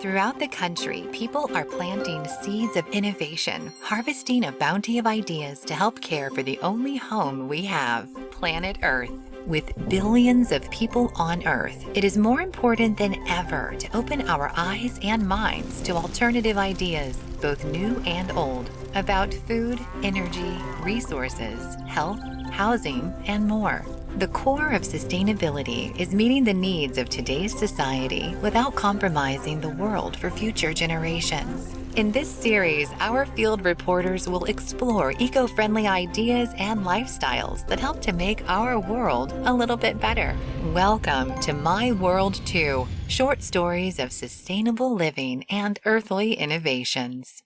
Throughout the country, people are planting seeds of innovation, harvesting a bounty of ideas to help care for the only home we have, planet Earth. With billions of people on Earth, it is more important than ever to open our eyes and minds to alternative ideas, both new and old, about food, energy, resources, health, housing, and more. The core of sustainability is meeting the needs of today's society without compromising the world for future generations. In this series, our field reporters will explore eco-friendly ideas and lifestyles that help to make our world a little bit better. Welcome to My World 2, short stories of sustainable living and earthly innovations.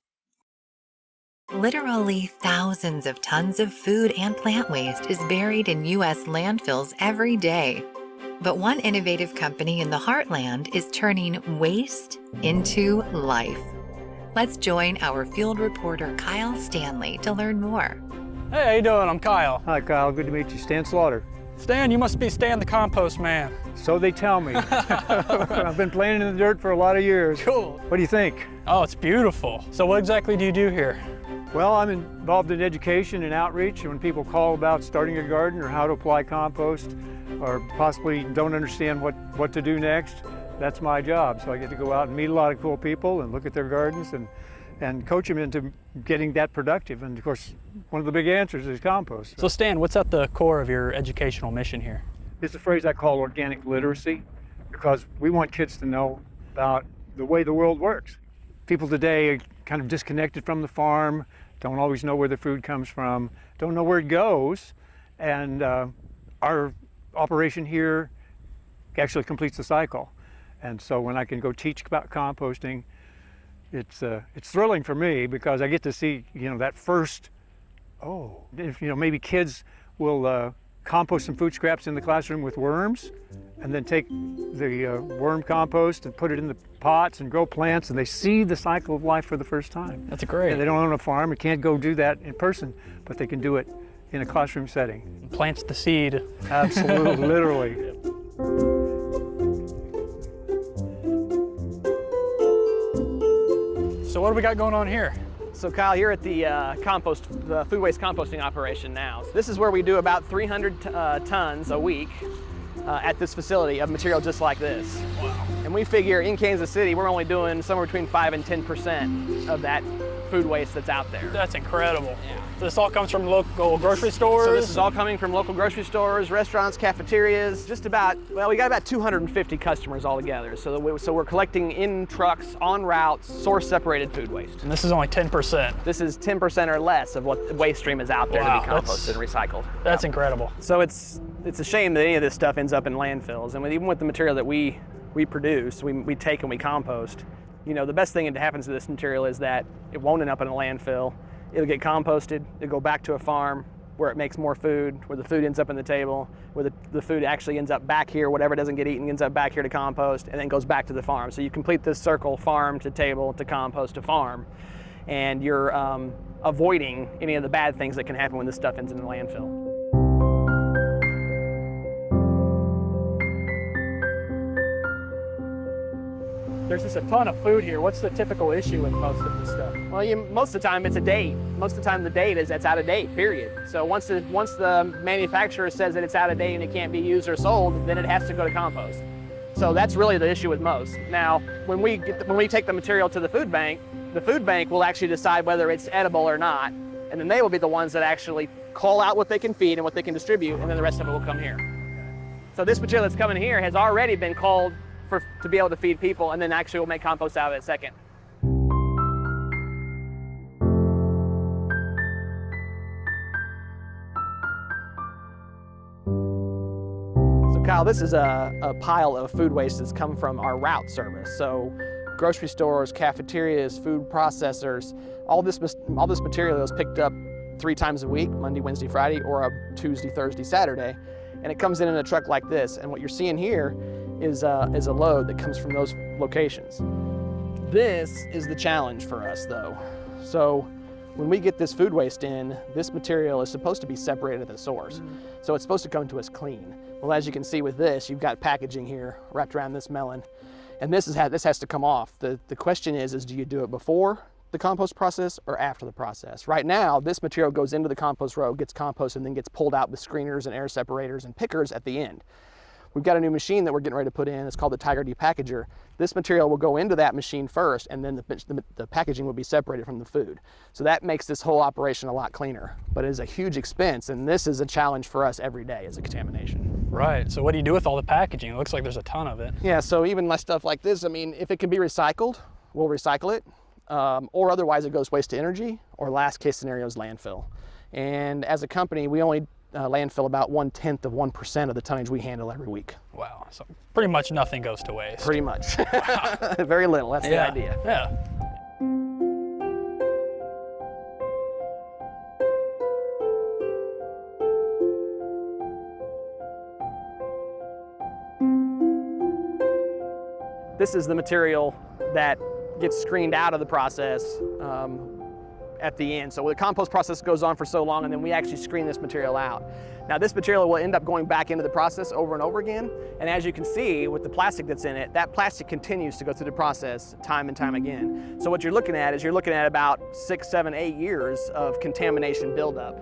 Literally thousands of tons of food and plant waste is buried in U.S. landfills every day. But one innovative company in the heartland is turning waste into life. Let's join our field reporter Kyle Stanley to learn more. Hey, how you doing? I'm Kyle. Hi, Kyle. Good to meet you. Stan Slaughter. Stan, you must be Stan the compost man. So they tell me. I've been playing in the dirt for a lot of years. Cool. What do you think? Oh, it's beautiful. So what exactly do you do here? Well, I'm involved in education and outreach, and when people call about starting a garden or how to apply compost or possibly don't understand what to do next, that's my job. So I get to go out and meet a lot of cool people and look at their gardens and coach them into getting that productive. And of course, one of the big answers is compost. So Stan, what's at the core of your educational mission here? It's a phrase I call organic literacy, because we want kids to know about the way the world works. People today are kind of disconnected from the farm, don't always know where the food comes from, don't know where it goes, and our operation here actually completes the cycle. And so when I can go teach about composting, it's thrilling for me, because I get to see, that first, maybe kids will compost some food scraps in the classroom with worms, and then take the worm compost and put it in the pots and grow plants, and they see the cycle of life for the first time. That's great. And they don't own a farm and can't go do that in person, but they can do it in a classroom setting. Plants the seed. Absolutely, literally. So what do we got going on here? So Kyle, you're at the the food waste composting operation now. This is where we do about 300 tons a week at this facility of material just like this. Wow. And we figure in Kansas City, we're only doing somewhere between 5 and 10% of that food waste that's out there. That's incredible. Yeah. So this all comes from local grocery stores? So this is all coming from local grocery stores, restaurants, cafeterias, we got about 250 customers altogether. So we're collecting in trucks, on routes, source separated food waste. And this is only 10%. This is 10% or less of what waste stream is out there to be composted and recycled. That's incredible. So it's a shame that any of this stuff ends up in landfills. And even with the material that we produce, we take and we compost, the best thing that happens to this material is that it won't end up in a landfill. It'll get composted, it'll go back to a farm where it makes more food, where the food ends up on the table, where the food actually ends up back here, whatever doesn't get eaten ends up back here to compost, and then goes back to the farm. So you complete this circle, farm to table to compost to farm, and you're avoiding any of the bad things that can happen when this stuff ends in the landfill. There's just a ton of food here. What's the typical issue with most of this stuff? Well, most of the time it's a date. Most of the time the date is it's out of date, period. So once the manufacturer says that it's out of date and it can't be used or sold, then it has to go to compost. So that's really the issue with most. Now, when we take the material to the food bank will actually decide whether it's edible or not, and then they will be the ones that actually call out what they can feed and what they can distribute, and then the rest of it will come here. So this material that's coming here has already been called to be able to feed people, and then actually we'll make compost out of it second. So Kyle, this is a pile of food waste that's come from our route service. So grocery stores, cafeterias, food processors, all this material is picked up 3 times a week, Monday, Wednesday, Friday, or a Tuesday, Thursday, Saturday, and it comes in a truck like this. And what you're seeing here is a load that comes from those locations. This is the challenge for us though. So when we get this food waste in, this material is supposed to be separated at the source. So it's supposed to come to us clean. Well, as you can see with this, you've got packaging here wrapped around this melon. And this has to come off. The question is do you do it before the compost process or after the process? Right now, this material goes into the compost row, gets composted, and then gets pulled out with screeners and air separators and pickers at the end. We've got a new machine that we're getting ready to put in. It's called the Tiger Depackager. This material will go into that machine first, and then the packaging will be separated from the food. So that makes this whole operation a lot cleaner, but it is a huge expense, and this is a challenge for us every day as a contamination. Right, so what do you do with all the packaging? It looks like there's a ton of it. Yeah, so even my stuff like this, I mean, if it can be recycled, we'll recycle it, or otherwise it goes waste to energy, or last case scenario is landfill. And as a company, we only landfill about 1/10% of the tonnage we handle every week. Wow, so pretty much nothing goes to waste. Pretty much. Very little, that's the idea. Yeah. This is the material that gets screened out of the process at the end. So the compost process goes on for so long, and then we actually screen this material out. Now this material will end up going back into the process over and over again, and as you can see with the plastic that's in it, that plastic continues to go through the process time and time again. So what you're looking at is about 6, 7, 8 years of contamination buildup.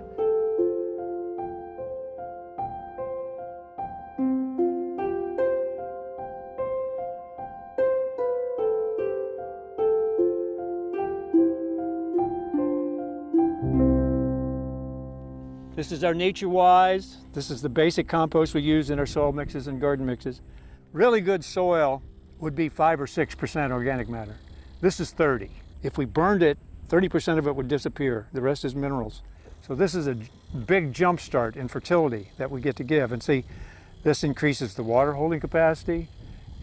This is our Nature Wise. This is the basic compost we use in our soil mixes and garden mixes. Really good soil would be 5 or 6% organic matter. This is 30. If we burned it, 30% of it would disappear. The rest is minerals. So this is a big jump start in fertility that we get to give. And see, this increases the water holding capacity.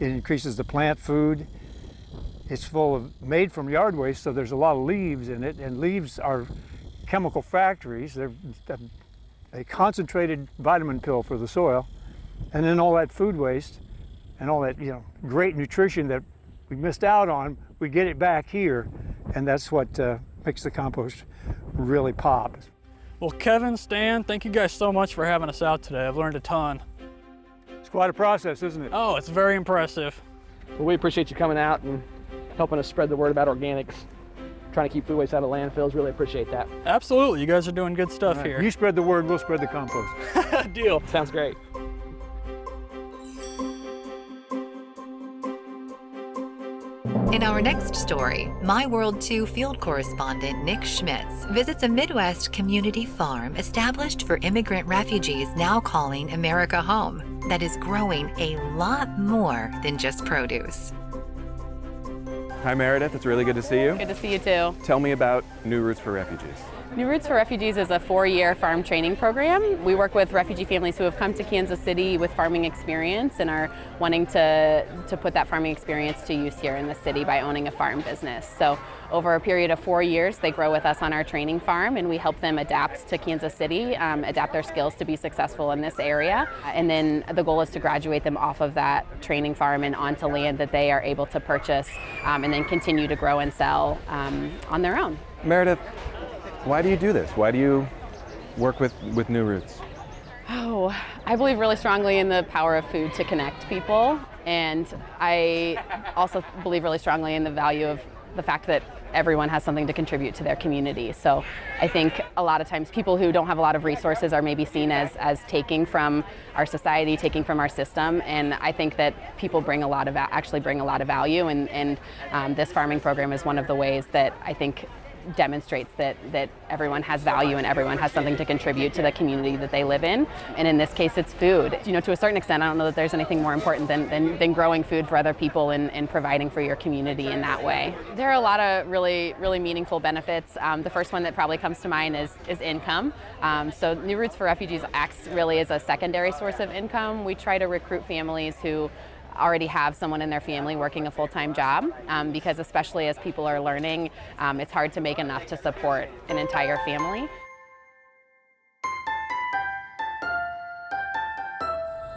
It increases the plant food. It's made from yard waste, so there's a lot of leaves in it, and leaves are chemical factories. They're a concentrated vitamin pill for the soil, and then all that food waste and all that great nutrition that we missed out on, we get it back here, and that's what makes the compost really pop. Well, Kevin, Stan, thank you guys so much for having us out today. I've learned a ton. It's quite a process, isn't it? Oh, it's very impressive. Well, we appreciate you coming out and helping us spread the word about organics. Trying to keep food waste out of landfills, really appreciate that. Absolutely, you guys are doing good stuff here. You spread the word, we'll spread the compost. Deal. Sounds great. In our next story, My World 2 field correspondent Nick Schmitz visits a Midwest community farm established for immigrant refugees now calling America home that is growing a lot more than just produce. Hi Meredith, it's really good to see you. Good to see you too. Tell me about New Roots for Refugees. New Roots for Refugees is a 4-year farm training program. We work with refugee families who have come to Kansas City with farming experience and are wanting to put that farming experience to use here in the city by owning a farm business. So over a period of 4 years, they grow with us on our training farm, and we help them adapt to Kansas City, adapt their skills to be successful in this area. And then the goal is to graduate them off of that training farm and onto land that they are able to purchase and then continue to grow and sell on their own. Meredith, why do you do this? Why do you work with New Roots? Oh, I believe really strongly in the power of food to connect people. And I also believe really strongly in the value of the fact that everyone has something to contribute to their community. So I think a lot of times people who don't have a lot of resources are maybe seen as taking from our society, taking from our system. And I think that people actually bring a lot of value. And this farming program is one of the ways that I think demonstrates that everyone has value and everyone has something to contribute to the community that they live in. And in this case, it's food. To a certain extent, I don't know that there's anything more important than growing food for other people and providing for your community in that way. There are a lot of really, really meaningful benefits. The first one that probably comes to mind is income. So New Roots for Refugees acts really as a secondary source of income. We try to recruit families who already have someone in their family working a full-time job because especially as people are learning, it's hard to make enough to support an entire family.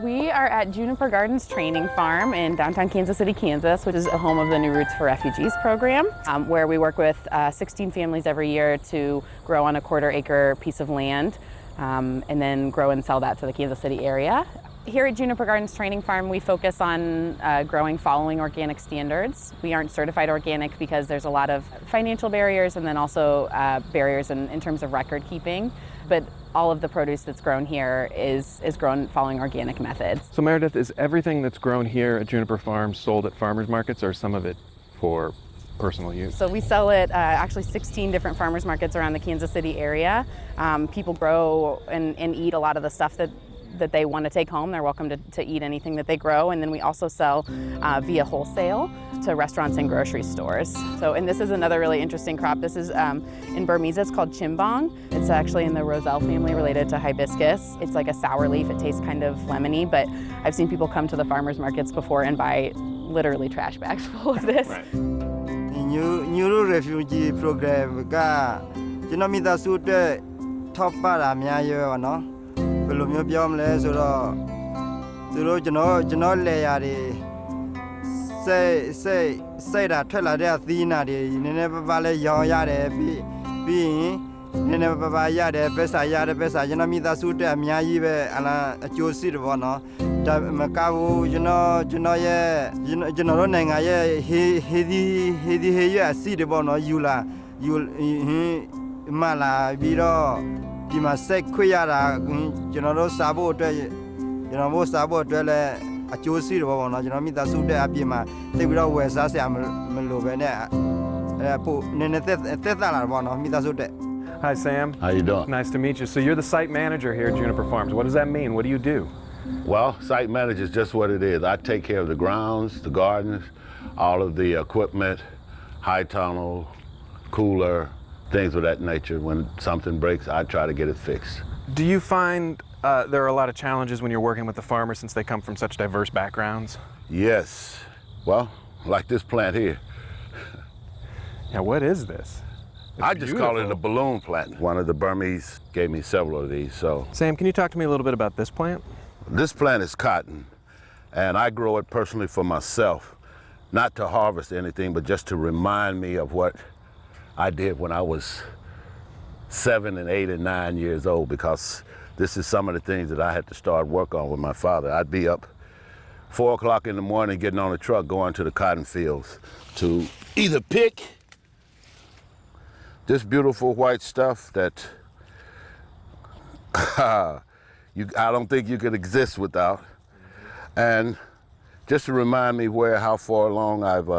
We are at Juniper Gardens Training Farm in downtown Kansas City, Kansas, which is a home of the New Roots for Refugees program, where we work with 16 families every year to grow on a 1/4 acre piece of land and then grow and sell that to the Kansas City area. Here at Juniper Gardens Training Farm, we focus on growing following organic standards. We aren't certified organic because there's a lot of financial barriers and then also barriers in terms of record keeping. But all of the produce that's grown here is grown following organic methods. So Meredith, is everything that's grown here at Juniper Farms sold at farmers markets, or some of it for personal use? So we sell at actually 16 different farmers markets around the Kansas City area. People grow and eat a lot of the stuff that they want to take home. They're welcome to eat anything that they grow. And then we also sell via wholesale to restaurants and grocery stores. And this is another really interesting crop. This is in Burmese, it's called chimbong. It's actually in the roselle family related to hibiscus. It's like a sour leaf. It tastes kind of lemony, but I've seen people come to the farmers markets before and buy literally trash bags full of this. Right. New Refugee program ကကျွန်တော်မိသားစုအတွက်ထောက်ပံ့တာအများကြီးပဲเนาะဘယ်လိုမျိုးပြောမလဲဆိုတော့သူတို့ကျွန်တော်လေယာတွေစိတ်တာထွက်လာတဲ့အသီးနှံတွေနည်းနည်းပါးပါးလေးရောင်းရတယ်ပြီးရင်နည်းနည်းပါးပါးရတယ်ပက်စာကျွန်တော်မိသားစုအတွက်အများကြီးပဲအကျိုးရှိတယ်ပေါ့နော်ဒါမကဘူးကျွန်တော်တို့နိုင်ငံရဲ့ဟေဒီရဲ့အစီတွေပေါ့နော်ယူမလာပြီးတော့ဒီမှာစိတ်ခွေရတာကျွန်တော်တို့စားဖို့အတွက်လည်းအကျိုးရှိတယ်ပေါ့နော်ကျွန်တော်မိသားစုအတွက်အပြင်မှာသိပြီးတော့ဝယ်စားစရာမလိုပဲနဲ့ပို့နည်းနည်းသက်သာလာပေါ့နော်မိသားစုအတွက် Hi, Sam. How you doing? Nice to meet you. So you're the site manager here at Juniper Farms. What does that mean? What do you do? Well, site manager is just what it is. I take care of the grounds, the gardens, all of the equipment, high tunnel, cooler, things of that nature. When something breaks, I try to get it fixed. Do you find there are a lot of challenges when you're working with the farmers since they come from such diverse backgrounds? Yes. Well, like this plant here. Yeah, what is this? I just call it a balloon plant. One of the Burmese gave me several of these, so. Sam, can you talk to me a little bit about this plant? This plant is cotton, and I grow it personally for myself, not to harvest anything, but just to remind me of what I did when I was 7 and 8 and 9 years old, because this is some of the things that I had to start work on with my father. I'd be up 4 o'clock in the morning getting on a truck going to the cotton fields to either pick this beautiful white stuff that I don't think you could exist without, and just to remind me how far along I've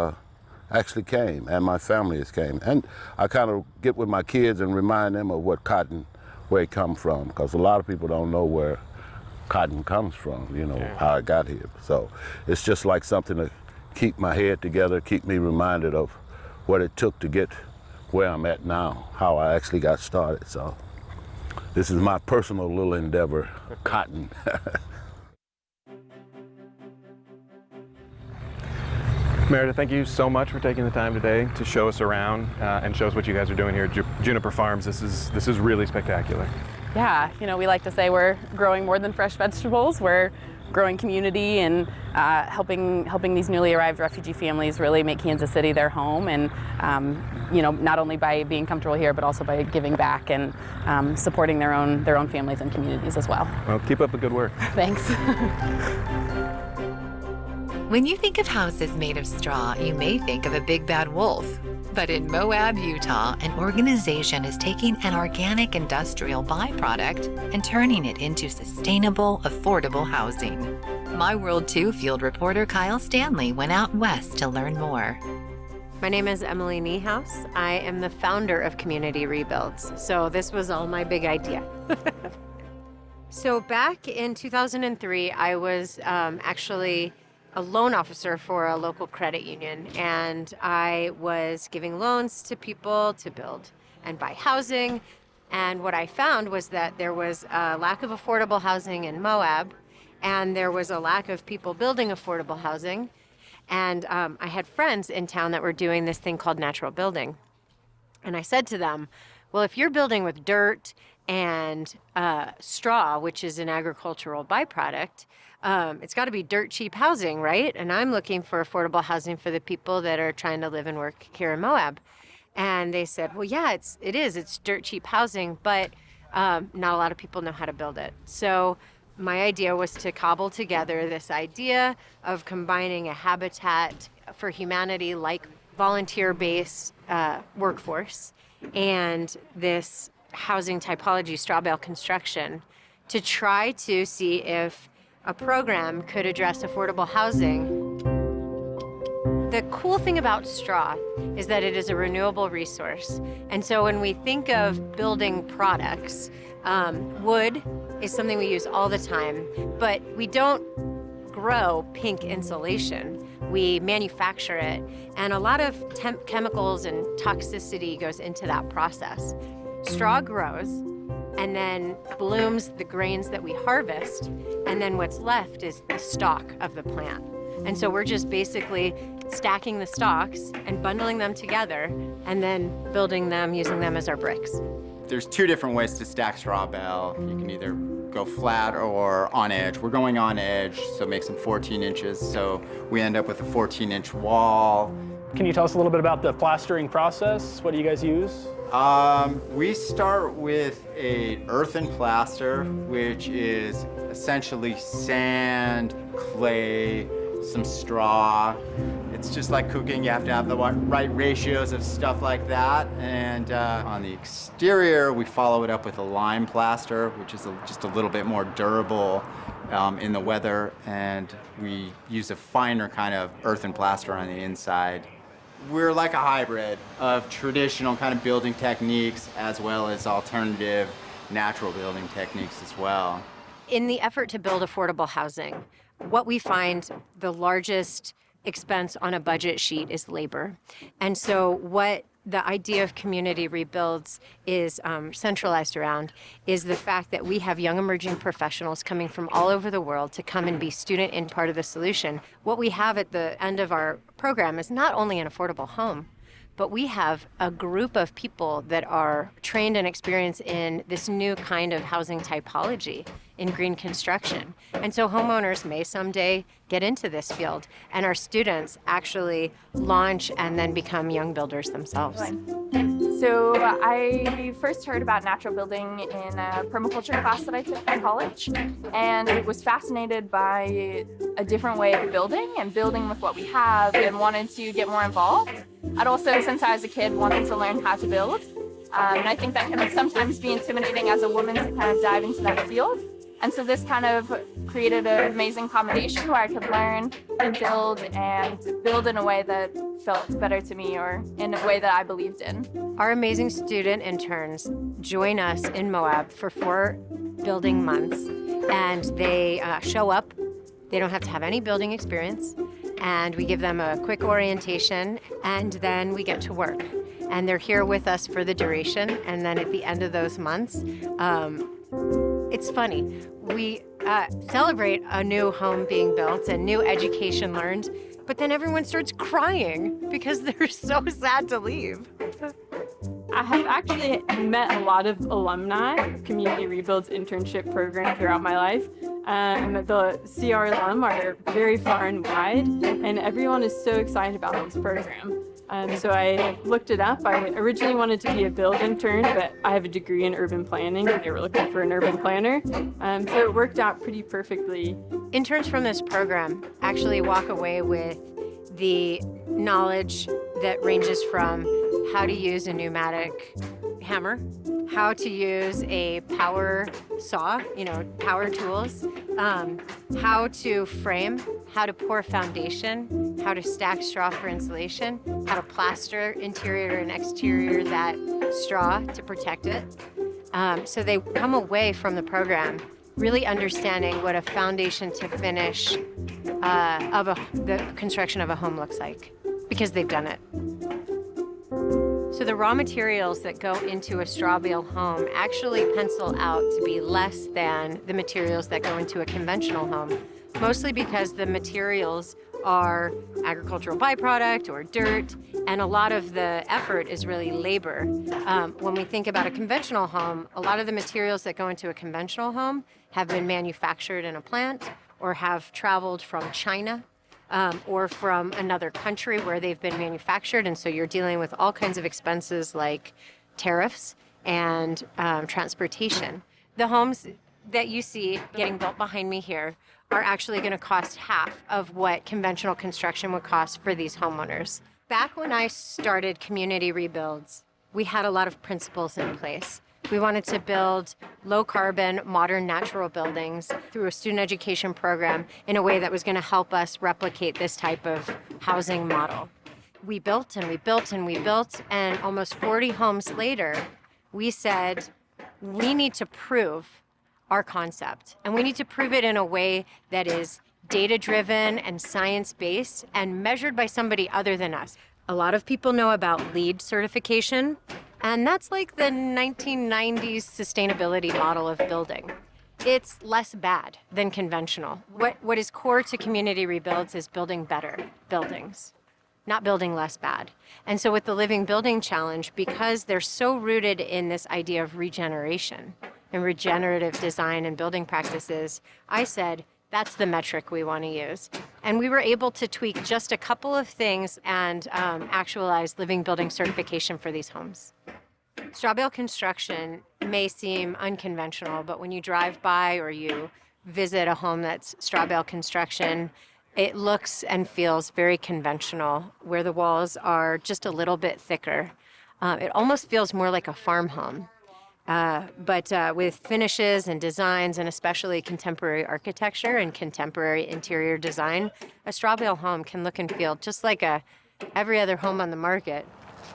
actually came and my family has came. And I kind of get with my kids and remind them of where it come from, because a lot of people don't know where cotton comes from, how it got here. So it's just like something to keep my head together, keep me reminded of what it took to get where I'm at now, how I actually got started. So this is my personal little endeavor, cotton. Meredith, thank you so much for taking the time today to show us around and show us what you guys are doing here at Juniper Farms. This is really spectacular. Yeah, we like to say we're growing more than fresh vegetables. We're growing community and helping these newly arrived refugee families really make Kansas City their home, and not only by being comfortable here, but also by giving back and supporting their own families and communities as well. Well, keep up the good work. Thanks. When you think of houses made of straw, you may think of a big bad wolf. But in Moab, Utah, an organization is taking an organic industrial byproduct and turning it into sustainable, affordable housing. My World 2 field reporter Kyle Stanley went out west to learn more. My name is Emily Niehaus. I am the founder of Community Rebuilds. So this was all my big idea. So back in 2003, I was actually a loan officer for a local credit union, and I was giving loans to people to build and buy housing. And what I found was that there was a lack of affordable housing in Moab, and there was a lack of people building affordable housing. And I had friends in town that were doing this thing called natural building. And I said to them, well, if you're building with dirt and straw, which is an agricultural byproduct, it's got to be dirt cheap housing, right? And I'm looking for affordable housing for the people that are trying to live and work here in Moab. And they said, well, yeah, it is. It's dirt cheap housing, but not a lot of people know how to build it. So my idea was to cobble together this idea of combining a Habitat for Humanity like volunteer-based workforce and this housing typology straw bale construction to try to see if a program could address affordable housing. The cool thing about straw is that it is a renewable resource. And so when we think of building products, wood is something we use all the time, but we don't grow pink insulation. We manufacture it, and a lot of chemicals and toxicity goes into that process. Straw grows and then blooms the grains that we harvest, and then what's left is the stalk of the plant. And so we're just basically stacking the stalks and bundling them together and then building them, using them as our bricks. There's two different ways to stack straw bale. You can either go flat or on edge. We're going on edge, so it makes them 14 inches. So we end up with a 14-inch wall. Can you tell us a little bit about the plastering process? What do you guys use? We start with a earthen plaster, which is essentially sand, clay, some straw. It's just like cooking. You have to have the right ratios of stuff like that. And on the exterior, we follow it up with a lime plaster, which is just a little bit more durable in the weather. And we use a finer kind of earthen plaster on the inside. We're like a hybrid of traditional kind of building techniques as well as alternative natural building techniques as well. In the effort to build affordable housing, what we find the largest expense on a budget sheet is labor. And so what the idea of community rebuilds is centralized around is the fact that we have young emerging professionals coming from all over the world to come and be student in part of the solution. What we have at the end of our program is not only an affordable home, but we have a group of people that are trained and experienced in this new kind of housing typology in green construction. And so homeowners may someday get into this field, and our students actually launch and then become young builders themselves. So I first heard about natural building in a permaculture class that I took in college, and was fascinated by a different way of building and building with what we have, and wanted to get more involved. I'd also, since I was a kid, wanted to learn how to build. And I think that can sometimes be intimidating as a woman to kind of dive into that field. And so this kind of created an amazing combination where I could learn and build in a way that felt better to me, or in a way that I believed in. Our amazing student interns join us in Moab for 4 building months, and they show up. They don't have to have any building experience, and we give them a quick orientation, and then we get to work. And they're here with us for the duration, and then at the end of those months, it's funny. We celebrate a new home being built and new education learned, but then everyone starts crying because they're so sad to leave. I have actually met a lot of alumni of Community Rebuild's internship program throughout my life. The CR alum are very far and wide, and everyone is so excited about this program. So I looked it up. I originally wanted to be a build intern, but I have a degree in urban planning, and they were looking for an urban planner. So it worked out pretty perfectly. Interns from this program actually walk away with the knowledge that ranges from how to use a pneumatic hammer, how to use a power saw, power tools, how to frame, how to pour foundation, how to stack straw for insulation, how to plaster interior and exterior that straw to protect it. So they come away from the program really understanding what a foundation to finish of the construction of a home looks like, because they've done it. So the raw materials that go into a straw bale home actually pencil out to be less than the materials that go into a conventional home, mostly because the materials are agricultural byproduct or dirt, and a lot of the effort is really labor. When we think about a conventional home, a lot of the materials that go into a conventional home have been manufactured in a plant or have traveled from China or from another country where they've been manufactured, and so you're dealing with all kinds of expenses like tariffs and transportation. The homes that you see getting built behind me here are actually going to cost half of what conventional construction would cost for these homeowners. Back when I started Community Rebuilds, we had a lot of principles in place. We wanted to build low-carbon, modern, natural buildings through a student education program in a way that was going to help us replicate this type of housing model. We built and we built and we built, and almost 40 homes later, we said, we need to prove our concept, and we need to prove it in a way that is data-driven and science-based and measured by somebody other than us. A lot of people know about LEED certification, and that's like the 1990s sustainability model of building. It's less bad than conventional. What is core to Community Rebuilds is building better buildings, not building less bad. And so with the Living Building Challenge, because they're so rooted in this idea of regeneration and regenerative design and building practices, I said, that's the metric we want to use. And we were able to tweak just a couple of things and actualize Living Building certification for these homes. Straw bale construction may seem unconventional, but when you drive by or you visit a home that's straw bale construction, it looks and feels very conventional, where the walls are just a little bit thicker. It almost feels more like a farm home. But with finishes and designs, and especially contemporary architecture and contemporary interior design, a straw bale home can look and feel just like every other home on the market.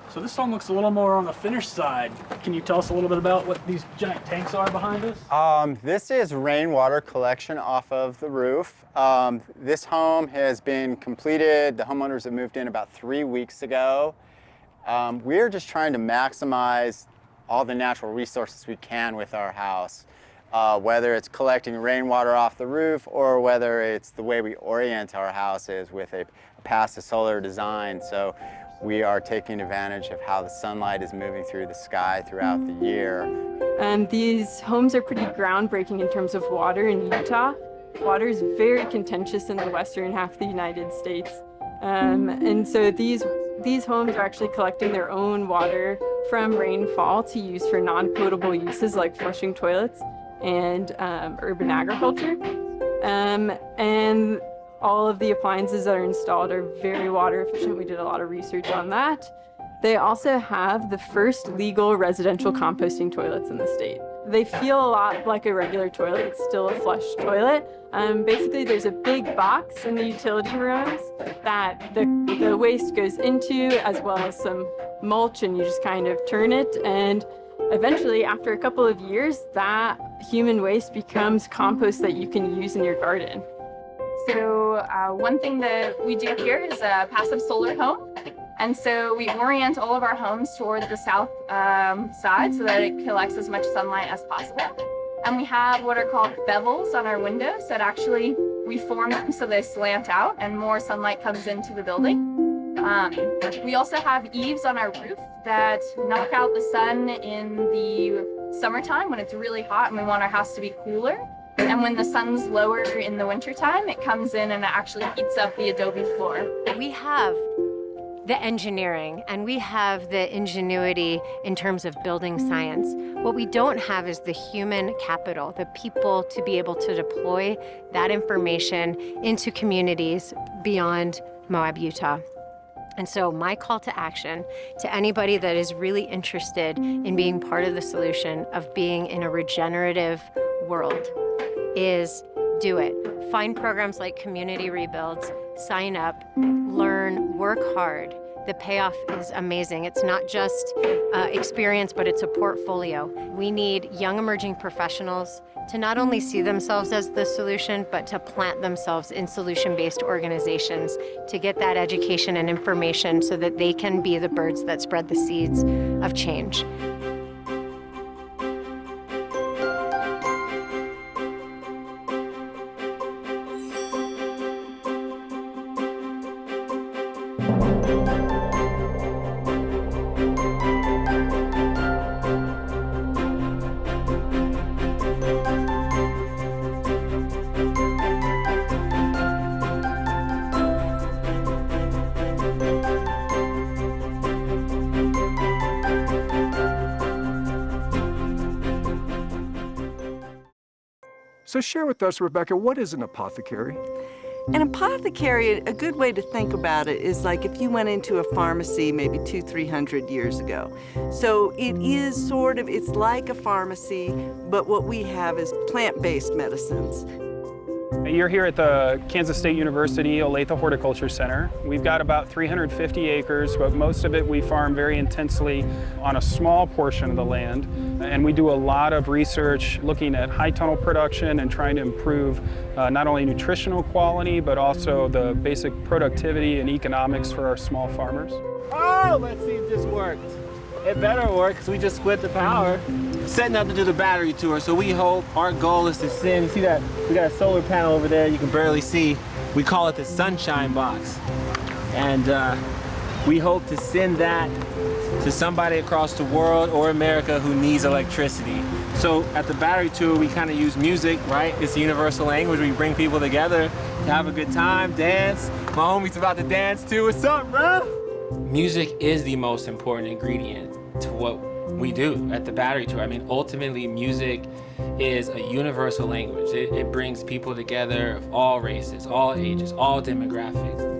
So this home looks a little more on the finished side. Can you tell us a little bit about what these giant tanks are behind us? This is rainwater collection off of the roof. This home has been completed. The homeowners have moved in about 3 weeks ago. We're just trying to maximize all the natural resources we can with our house, whether it's collecting rainwater off the roof or whether it's the way we orient our houses with a passive solar design. So we are taking advantage of how the sunlight is moving through the sky throughout the year. These homes are pretty groundbreaking in terms of water in Utah. Water is very contentious in the western half of the United States. And so these homes are actually collecting their own water from rainfall to use for non-potable uses like flushing toilets and urban agriculture. And all of the appliances that are installed are very water efficient. We did a lot of research on that. They also have the first legal residential composting toilets in the state. They feel a lot like a regular toilet. It's still a flush toilet. Basically, there's a big box in the utility rooms that the waste goes into, as well as some mulch, and you just kind of turn it. And eventually, after a couple of years, that human waste becomes compost that you can use in your garden. So one thing that we do here is a passive solar home. And so we orient all of our homes toward the south side so that it collects as much sunlight as possible. And we have what are called bevels on our windows that actually we form them so they slant out and more sunlight comes into the building. We also have eaves on our roof that knock out the sun in the summertime when it's really hot and we want our house to be cooler. And when the sun's lower in the wintertime, it comes in and it actually heats up the adobe floor. We have the engineering and we have the ingenuity in terms of building science. What we don't have is the human capital, the people to be able to deploy that information into communities beyond Moab, Utah. And so my call to action to anybody that is really interested in being part of the solution of being in a regenerative world is do it. Find programs like Community Rebuilds, sign up, learn, work hard. The payoff is amazing. It's not just experience, but it's a portfolio. We need young emerging professionals to not only see themselves as the solution, but to plant themselves in solution-based organizations to get that education and information so that they can be the birds that spread the seeds of change. So share with us, Rebecca, what is an apothecary? An apothecary, a good way to think about it is like if you went into a pharmacy maybe 200-300 years ago. So it is sort of, it's like a pharmacy, but what we have is plant-based medicines. You're here at the Kansas State University Olathe Horticulture Center. We've got about 350 acres, but most of it we farm very intensely on a small portion of the land. And we do a lot of research looking at high tunnel production and trying to improve not only nutritional quality, but also the basic productivity and economics for our small farmers. Oh, let's see if this worked. It better work because we just split the power. Setting up to do the battery tour, so we hope, our goal is to send, you see that, we got a solar panel over there you can barely see. We call it the sunshine box. And we hope to send that to somebody across the world or America who needs electricity. So at the battery tour, we kind of use music, right? It's a universal language. We bring people together to have a good time, dance. My homie's about to dance too. What's up, bro? Music is the most important ingredient to what we do at the battery tour. I mean, ultimately, music is a universal language. It brings people together of all races, all ages, all demographics.